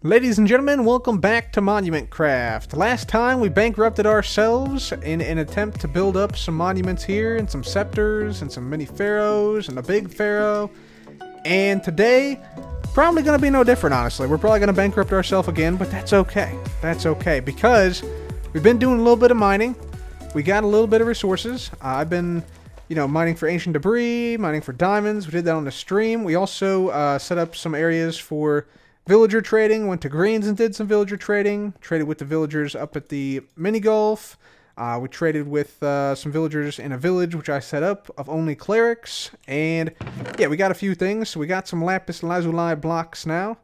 Ladies and gentlemen, welcome back to Hermitcraft. Last time we bankrupted ourselves in an attempt to build up some monuments here, and some scepters, and some mini pharaohs, and a big pharaoh. And today, probably going to be no different, honestly. We're probably going to bankrupt ourselves again, but that's okay. That's okay, because we've been doing a little bit of mining. We got a little bit of resources. I've been, mining for ancient debris, mining for diamonds. We did that on the stream. We also set up some areas for villager trading, went to Greens and did some villager trading. Traded with the villagers up at the mini golf. We traded with some villagers in a village, which I set up, of only clerics. And yeah, we got a few things. So we got some lapis lazuli blocks now,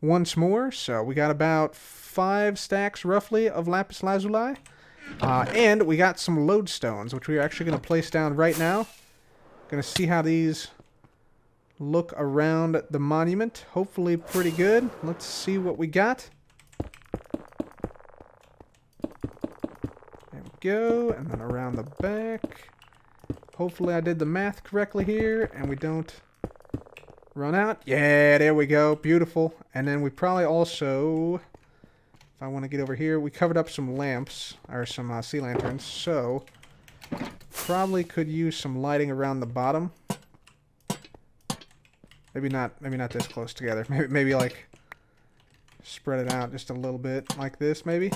once more. So we got about 5 stacks, roughly, of lapis lazuli. And we got some lodestones, which we're actually going to place down right now. Going to see how these look around the monument. Hopefully pretty good. Let's see what we got. There we go. And then around the back. Hopefully I did the math correctly here and we don't run out. Yeah, there we go. Beautiful. And then we probably also, if I want to get over here, we covered up some lamps, or some sea lanterns, so probably could use some lighting around the bottom. Maybe not this close together. Maybe like spread it out just a little bit like this, maybe.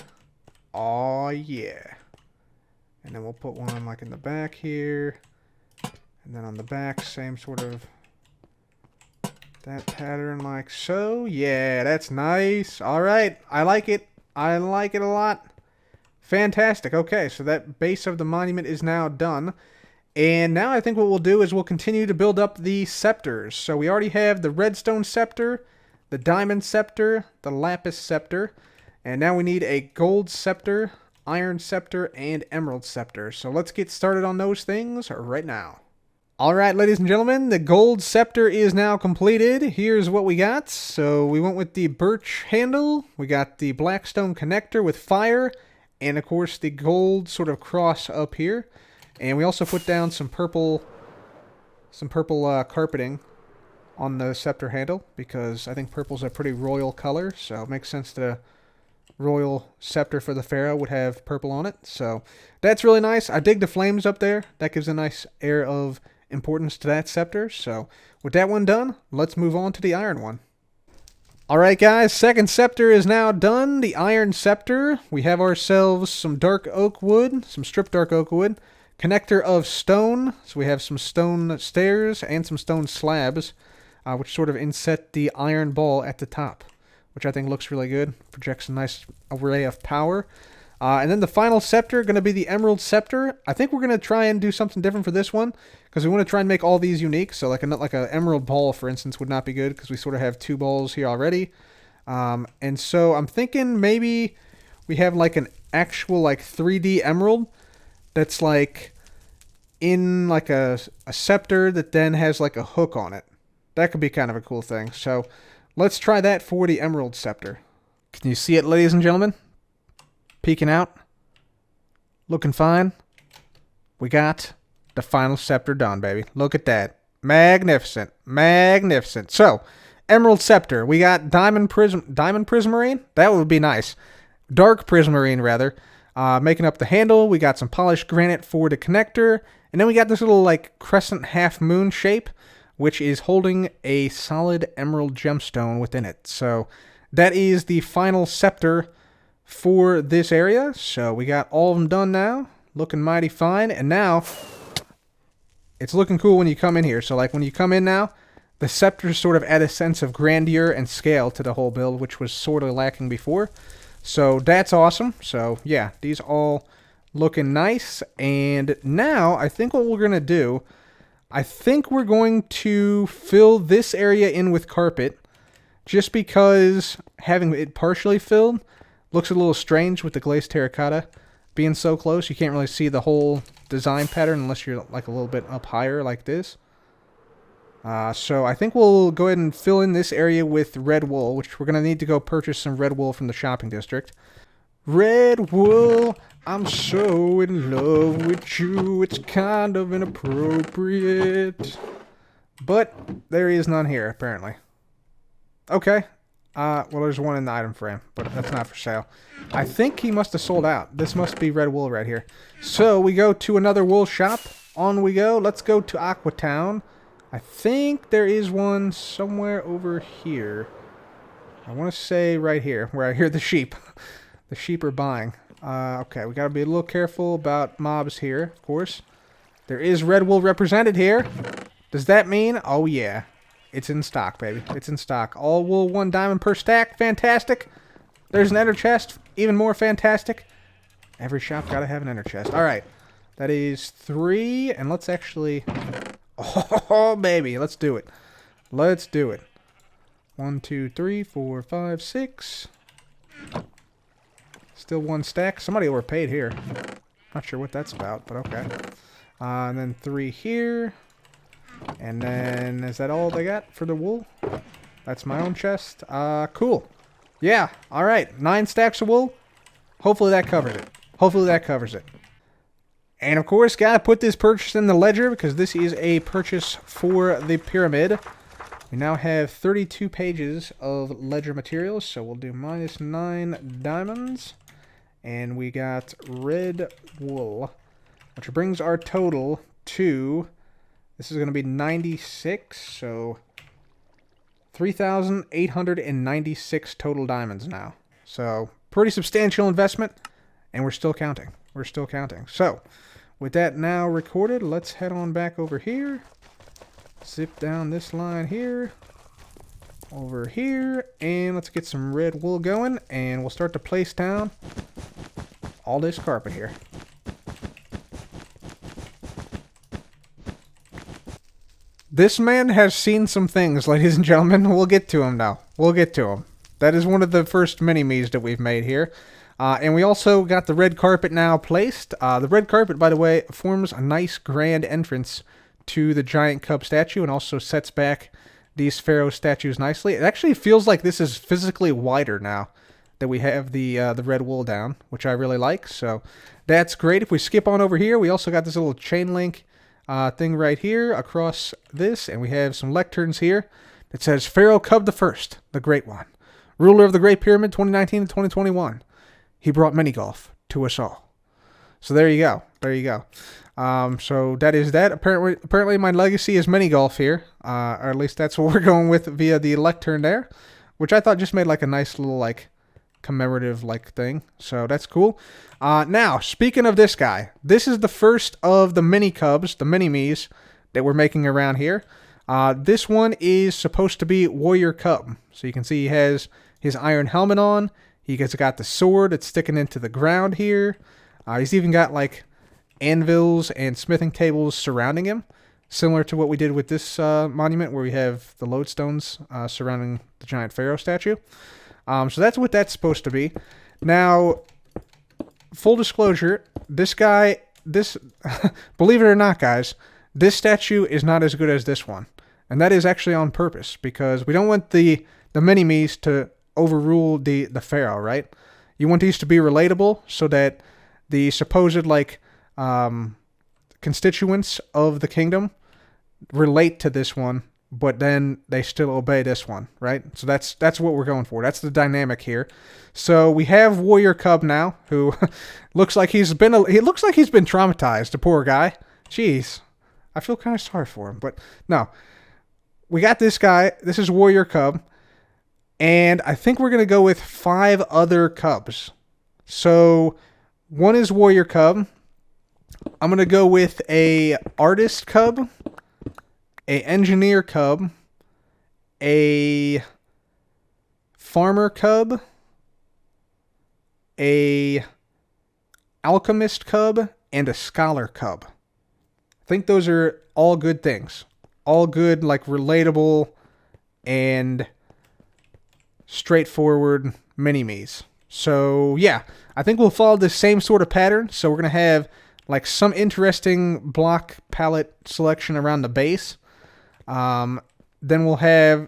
Oh yeah. And then we'll put one like in the back here. And then on the back, same sort of that pattern like so. Yeah, that's nice. All right, I like it. I like it a lot. Fantastic. Okay, so that base of the monument is now done. And now I think what we'll do is we'll continue to build up the scepters. So we already have the redstone scepter, the diamond scepter, the lapis scepter, and now we need a gold scepter, iron scepter, and emerald scepter. So let's get started on those things right now. Alright, ladies and gentlemen, the gold scepter is now completed. Here's what we got. So we went with the birch handle, we got the blackstone connector with fire, and of course the gold sort of cross up here. And we also put down some purple carpeting on the scepter handle, because I think purple's a pretty royal color, so it makes sense that a royal scepter for the pharaoh would have purple on it. So that's really nice. I dig the flames up there. That gives a nice air of importance to that scepter. So with that one done, let's move on to the iron one. Alright guys, second scepter is now done, the iron scepter. We have ourselves some dark oak wood, some stripped dark oak wood. Connector of stone, so we have some stone stairs and some stone slabs, which sort of inset the iron ball at the top, which I think looks really good. Projects a nice array of power. And then the final scepter, going to be the emerald scepter. I think we're going to try and do something different for this one, because we want to try and make all these unique. So like an emerald ball, for instance, would not be good, because we sort of have 2 balls here already. And so I'm thinking maybe we have like an actual like 3D emerald, that's like in like a scepter that then has like a hook on it. That could be kind of a cool thing. So let's try that for the emerald scepter. Can you see it, ladies and gentlemen? Peeking out. Looking fine. We got the final scepter done, baby. Look at that. Magnificent. Magnificent. So, emerald scepter. We got diamond prismarine. That would be nice. Dark prismarine, rather. Making up the handle, we got some polished granite for the connector, and then we got this little like crescent half moon shape, which is holding a solid emerald gemstone within it. So that is the final scepter for this area. So we got all of them done now, looking mighty fine, and now it's looking cool when you come in here. So like when you come in now, the scepters sort of add a sense of grandeur and scale to the whole build, which was sort of lacking before. So that's awesome. So yeah, these all looking nice. And now I think what we're going to do, I think we're going to fill this area in with carpet, just because having it partially filled looks a little strange with the glazed terracotta being so close. You can't really see the whole design pattern unless you're like a little bit up higher like this. So I think we'll go ahead and fill in this area with red wool, which we're going to need to go purchase some red wool from the shopping district. Red wool, I'm so in love with you, it's kind of inappropriate. But there is none here, apparently. Okay, Well, there's one in the item frame, but that's not for sale. I think he must have sold out. This must be red wool right here. So we go to another wool shop. On we go. Let's go to Aquatown. I think there is one somewhere over here. I want to say right here, where I hear the sheep. The sheep are buying. Okay, we got to be a little careful about mobs here, of course. There is red wool represented here. Does that mean? Oh, yeah. It's in stock, baby. It's in stock. All wool, 1 diamond per stack. Fantastic. There's an ender chest. Even more fantastic. Every shop got to have an ender chest. All right. That is 3. And let's actually... Oh, baby. Let's do it. Let's do it. 1, 2, 3, 4, 5, 6. Still 1 stack. Somebody overpaid here. Not sure what that's about, but okay. And then 3 here. And then, is that all they got for the wool? That's my own chest. Cool. Yeah, alright. 9 stacks of wool. Hopefully that covers it. Hopefully that covers it. And of course, gotta put this purchase in the ledger because this is a purchase for the pyramid. We now have 32 pages of ledger materials, so we'll do -9 diamonds. And we got red wool, which brings our total to... This is going to be 96, so 3,896 total diamonds now. So, pretty substantial investment, and we're still counting. We're still counting. So, with that now recorded, let's head on back over here. Zip down this line here. Over here, and let's get some red wool going, and we'll start to place down all this carpet here. This man has seen some things, ladies and gentlemen. We'll get to him now. We'll get to him. That is one of the first mini-me's that we've made here. And we also got the red carpet now placed. The red carpet, by the way, forms a nice grand entrance to the giant cub statue and also sets back these pharaoh statues nicely. It actually feels like this is physically wider now that we have the red wool down, which I really like. So that's great. If we skip on over here, we also got this little chain link thing right here across this, and we have some lecterns here that says Pharaoh Cub the First, the Great One, ruler of the Great Pyramid 2019 to 2021. He brought mini golf to us all. So there you go. There you go. So that is that. Apparently my legacy is mini golf here, or at least that's what we're going with via the lectern there, which I thought just made like a nice little like commemorative like thing. So that's cool. Now, speaking of this guy, this is the first of the mini cubs, the mini-me's that we're making around here. This one is supposed to be Warrior Cub. So you can see he has his iron helmet on. He's got the sword that's sticking into the ground here. He's even got like anvils and smithing tables surrounding him, similar to what we did with this monument where we have the lodestones surrounding the giant pharaoh statue. So that's what that's supposed to be. Now, full disclosure, this guy, believe it or not, guys, this statue is not as good as this one. And that is actually on purpose, because we don't want the mini-me's to overrule the pharaoh, right? You want these to be relatable so that the supposed, like, constituents of the kingdom relate to this one, but then they still obey this one, right? So that's what we're going for. That's the dynamic here. So we have Warrior Cub now, who looks like he looks like he's been traumatized, the poor guy. Jeez. I feel kind of sorry for him, but no. We got this guy. This is Warrior Cub. And I think we're going to go with 5 other cubs. So one is Warrior Cub. I'm going to go with a Artist Cub, a Engineer Cub, a Farmer Cub, a Alchemist Cub, and a Scholar Cub. I think those are all good things. All good, like, relatable and straightforward mini-me's. So, yeah, I think we'll follow the same sort of pattern. So we're going to have, like, some interesting block palette selection around the base. Then we'll have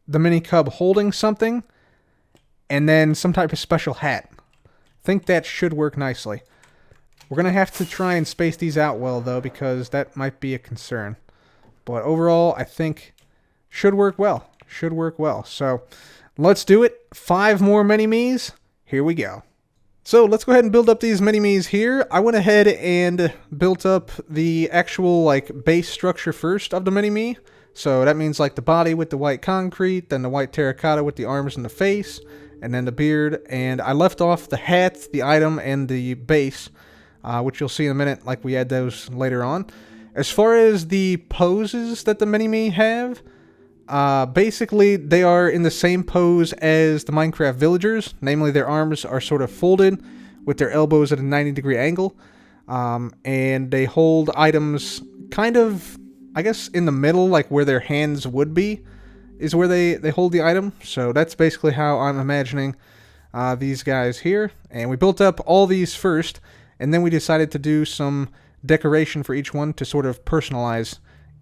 the mini cub holding something, and then some type of special hat. I think that should work nicely. We're going to have to try and space these out well, though, because that might be a concern. But overall, I think should work well. Should work well. So Let's do it. 5 more mini-me's. Here we go. So let's go ahead and build up these mini-me's here. I went ahead and built up the actual like base structure first of the mini-me. So that means like the body with the white concrete, then the white terracotta with the arms and the face, and then the beard. And I left off the hat, the item, and the base, which you'll see in a minute, like we add those later on. As far as the poses that the mini-me have, basically they are in the same pose as the Minecraft villagers. Namely, their arms are sort of folded with their elbows at a 90-degree angle. And they hold items kind of, I guess, in the middle, like where their hands would be, is where they hold the item. So that's basically how I'm imagining these guys here. And we built up all these first, and then we decided to do some decoration for each one to sort of personalize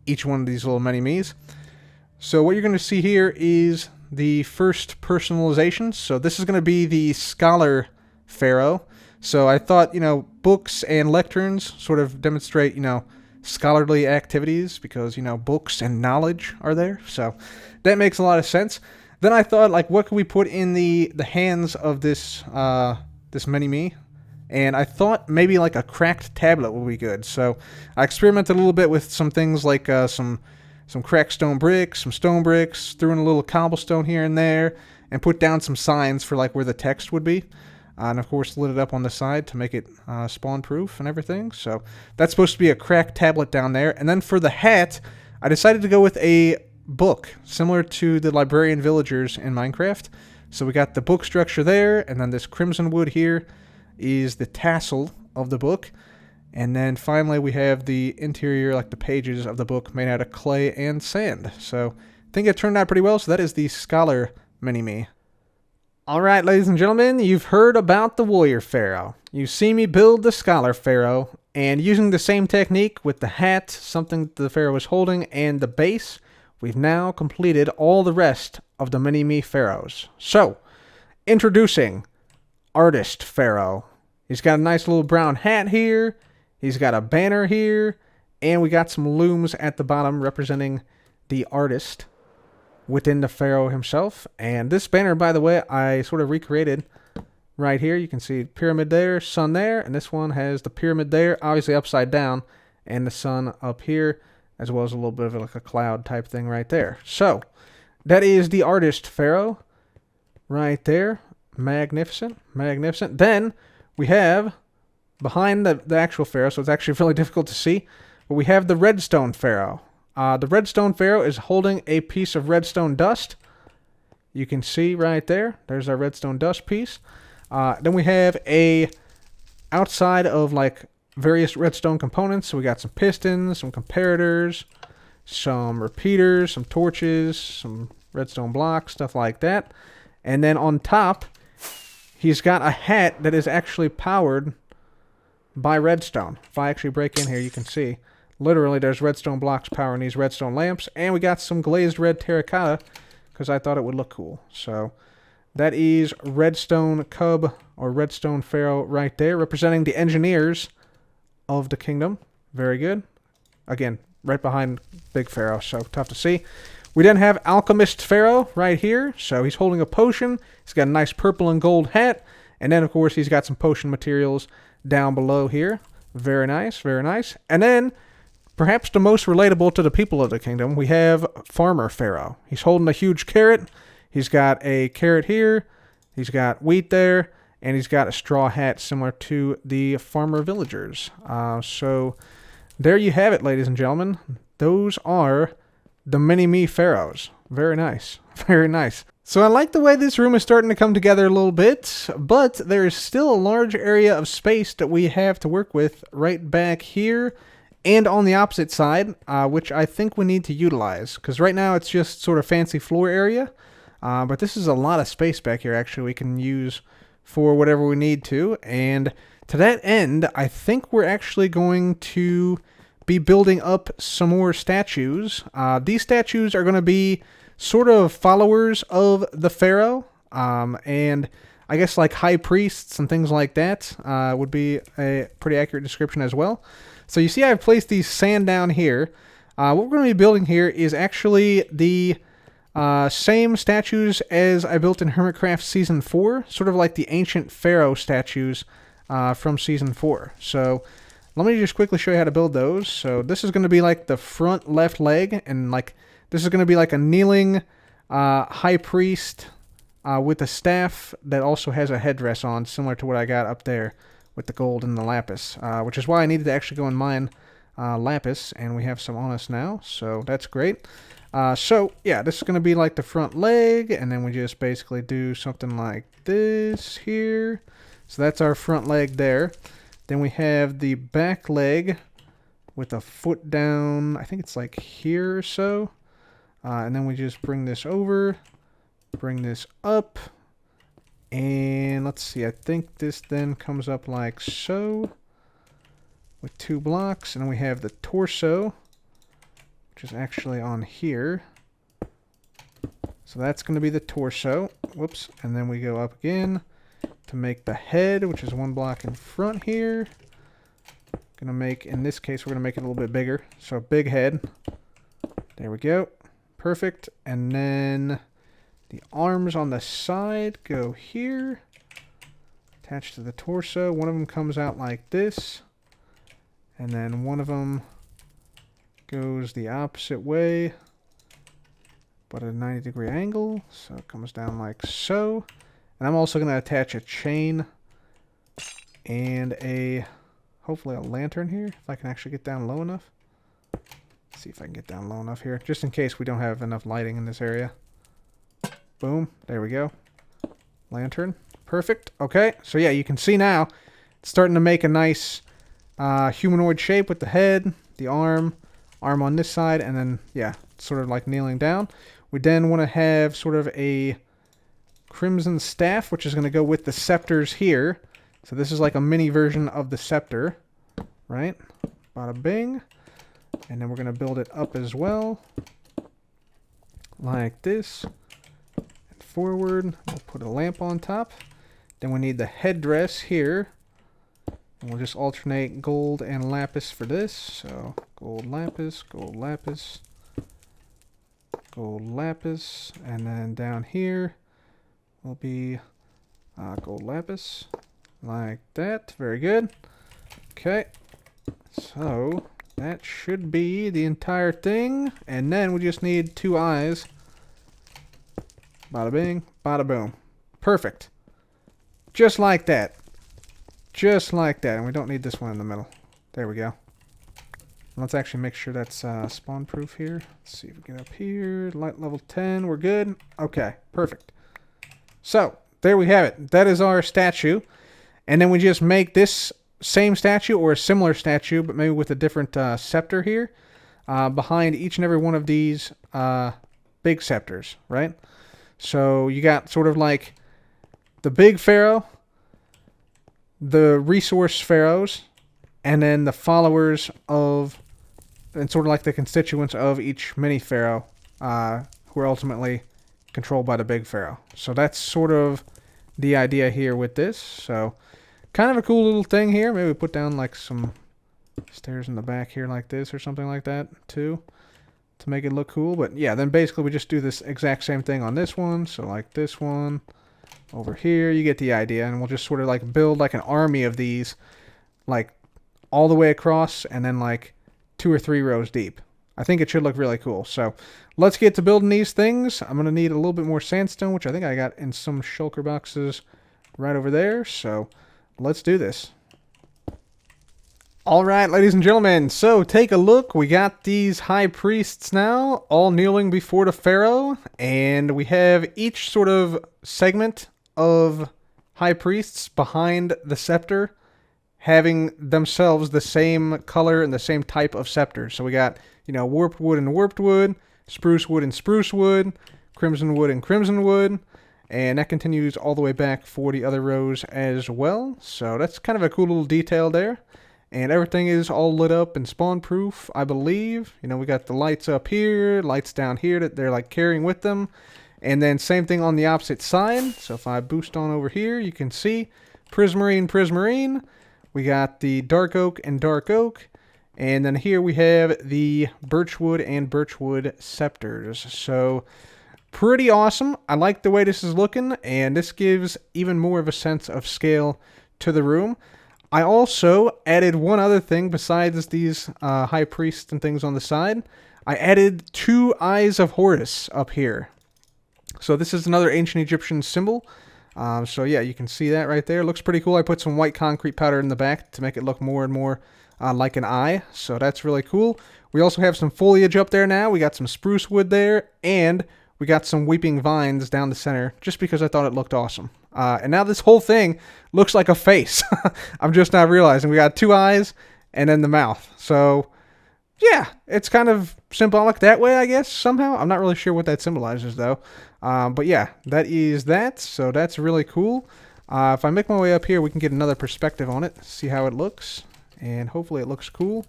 each one of these little mini-me's. So what you're going to see here is the first personalization. So this is going to be the Scholar Pharaoh. So I thought, books and lecterns sort of demonstrate, scholarly activities because, books and knowledge are there. So that makes a lot of sense. Then I thought, like, what could we put in the hands of this this mini-me? And I thought maybe like a cracked tablet would be good. So I experimented a little bit with some things like some cracked stone bricks, some stone bricks, threw in a little cobblestone here and there, and put down some signs for like where the text would be. And of course lit it up on the side to make it spawn proof and everything. So that's supposed to be a cracked tablet down there. And then for the hat, I decided to go with a book similar to the librarian villagers in Minecraft. So we got the book structure there, and then this crimson wood here is the tassel of the book. And then finally we have the interior, like the pages of the book, made out of clay and sand. So I think it turned out pretty well. So that is the Scholar mini-me. Alright, ladies and gentlemen, you've heard about the Warrior Pharaoh. You see me build the Scholar Pharaoh, and using the same technique with the hat, something the Pharaoh is holding, and the base, we've now completed all the rest of the mini-me pharaohs. So, introducing Artist Pharaoh. He's got a nice little brown hat here. He's got a banner here. And we got some looms at the bottom representing the artist within the pharaoh himself. And this banner, by the way, I sort of recreated right here. You can see pyramid there, sun there. And this one has the pyramid there, obviously upside down, and the sun up here, as well as a little bit of like a cloud type thing right there. So, that is the Artist Pharaoh right there. Magnificent, magnificent. Then we have behind the actual pharaoh, so it's actually really difficult to see, but we have the Redstone Pharaoh. The Redstone Pharaoh is holding a piece of redstone dust. You can see right there. There's our redstone dust piece. Then we have a outside of like various redstone components. So we got some pistons, some comparators, some repeaters, some torches, some redstone blocks, stuff like that. And then on top, he's got a hat that is actually powered by redstone. If I actually break in here, you can see literally there's redstone blocks powering these redstone lamps. And we got some glazed red terracotta because I thought it would look cool. So that is Redstone Cub or Redstone Pharaoh right there, representing the engineers of the kingdom. Very good. Again, right behind Big Pharaoh, so tough to see. We then have Alchemist Pharaoh right here. So he's holding a potion. He's got a nice purple and gold hat. And then, of course, he's got some potion materials down below here. Very nice, very nice. And then, perhaps the most relatable to the people of the kingdom, we have Farmer Pharaoh. He's holding a huge carrot. He's got a carrot here. He's got wheat there. And he's got a straw hat similar to the farmer villagers. So there you have it, ladies and gentlemen. Those are the mini-me pharaohs. Very nice. Very nice. So I like the way this room is starting to come together a little bit, but there is still a large area of space that we have to work with right back here and on the opposite side, which I think we need to utilize. Because right now it's just sort of fancy floor area, but this is a lot of space back here actually we can use for whatever we need to. And to that end, I think we're actually going to be building up some more statues. These statues are going to be sort of followers of the pharaoh, and I guess like high priests and things like that would be a pretty accurate description as well. So you see I've placed these sand down here. What we're going to be building here is actually the Same statues as I built in Hermitcraft Season 4, sort of like the ancient Pharaoh statues from Season 4. So let me just quickly show you how to build those. So this is going to be like the front left leg, and like this is going to be like a kneeling high priest with a staff that also has a headdress on, similar to what I got up there with the gold and the lapis, which is why I needed to actually go and mine lapis, and we have some on us now, so that's great. So yeah, this is going to be like the front leg, and then we just basically do something like this here. So that's our front leg there. Then we have the back leg with a foot down, I think it's like here or so. And then we just bring this over, bring this up, and let's see, I think this then comes up like so with 2 blocks, and then we have the torso, which is actually on here. So that's going to be the torso. Whoops. And then we go up again to make the head, which is 1 block in front here. Going to make, in this case, we're going to make it a little bit bigger. So big head. There we go. Perfect. And then the arms on the side go here, attached to the torso. One of them comes out like this, and then one of them goes the opposite way, but at a 90-degree angle, so it comes down like so. And I'm also going to attach a chain and hopefully a lantern here, if I can actually get down low enough. Let's see if I can get down low enough here, just in case we don't have enough lighting in this area. Boom, there we go. Lantern, perfect. Okay, so yeah, you can see now it's starting to make a nice humanoid shape with the head, the arm on this side, and then yeah, sort of like kneeling down. We then want to have sort of a crimson staff, which is going to go with the scepters here. So this is like a mini version of the scepter, right? Bada bing. And then we're going to build it up as well, like this. Forward, we'll put a lamp on top. Then we need the headdress here, and we'll just alternate gold and lapis for this. So gold lapis, gold lapis, gold lapis, and then down here will be gold lapis, like that. Very good. Okay, so that should be the entire thing, and then we just need 2 eyes. Bada bing, bada boom. Perfect. Just like that. Just like that. And we don't need this one in the middle. There we go. Let's actually make sure that's spawn proof here. Let's see if we get up here. Light level 10. We're good. Okay, perfect. So, there we have it. That is our statue. And then we just make this same statue or a similar statue, but maybe with a different scepter here, behind each and every one of these big scepters, right? So you got sort of like the big pharaoh, the resource pharaohs, and then the followers of, and sort of like the constituents of each mini pharaoh, who are ultimately controlled by the big pharaoh. So that's sort of the idea here with this. So kind of a cool little thing here. Maybe we put down like some stairs in the back here like this or something like that too, to make it look cool. But yeah, then basically we just do this exact same thing on this one. So like this one over here, you get the idea. And we'll just sort of like build like an army of these, like all the way across, and then like 2 or 3 rows deep. I think it should look really cool. So let's get to building these things. I'm going to need a little bit more sandstone, which I think I got in some shulker boxes right over there. So let's do this. All right, ladies and gentlemen, so take a look. We got these high priests now, all kneeling before the pharaoh, and we have each sort of segment of high priests behind the scepter having themselves the same color and the same type of scepter. So we got, you know, warped wood and warped wood, spruce wood and spruce wood, crimson wood and crimson wood, and that continues all the way back for the other rows as well. So that's kind of a cool little detail there. And everything is all lit up and spawn proof, I believe. You know, we got the lights up here, lights down here that they're like carrying with them. And then same thing on the opposite side. So if I boost on over here, you can see prismarine, prismarine. We got the dark oak and dark oak. And then here we have the birchwood and birchwood scepters. So pretty awesome. I like the way this is looking, and this gives even more of a sense of scale to the room. I also added one other thing besides these high priests and things on the side. I added 2 eyes of Horus up here. So this is another ancient Egyptian symbol. So yeah, you can see that right there. Looks pretty cool. I put some white concrete powder in the back to make it look more and more like an eye. So that's really cool. We also have some foliage up there now. We got some spruce wood there, and we got some weeping vines down the center just because I thought it looked awesome. And now this whole thing looks like a face. I'm just not realizing. We got 2 eyes and then the mouth. So yeah, it's kind of symbolic that way, I guess, somehow. I'm not really sure what that symbolizes, though. But yeah, that is that. So that's really cool. If I make my way up here, we can get another perspective on it, see how it looks. And hopefully it looks cool.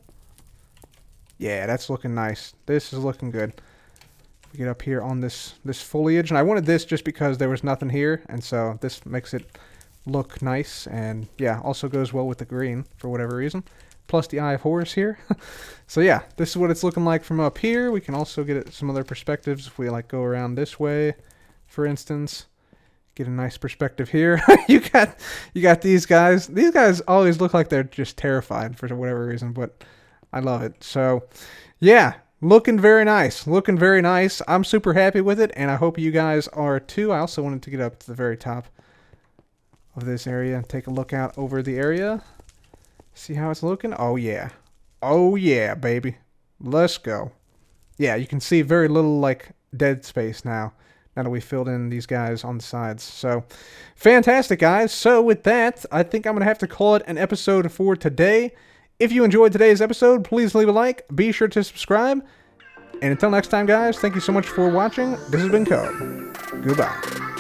Yeah, that's looking nice. This is looking good. We get up here on this foliage. And I wanted this just because there was nothing here. And so this makes it look nice. And yeah, also goes well with the green for whatever reason. Plus the Eye of Horus here. So yeah, this is what it's looking like from up here. We can also get some other perspectives if we like go around this way, for instance. Get a nice perspective here. you got these guys. These guys always look like they're just terrified for whatever reason, but I love it. So yeah, looking very nice. Looking very nice. I'm super happy with it, and I hope you guys are too. I also wanted to get up to the very top of this area and take a look out over the area. See how it's looking? Oh, yeah. Oh, yeah, baby. Let's go. Yeah, you can see very little, like, dead space now that we filled in these guys on the sides. So, fantastic, guys. So, with that, I think I'm going to have to call it an episode for today. If you enjoyed today's episode, please leave a like. Be sure to subscribe. And until next time, guys, thank you so much for watching. This has been Code. Goodbye.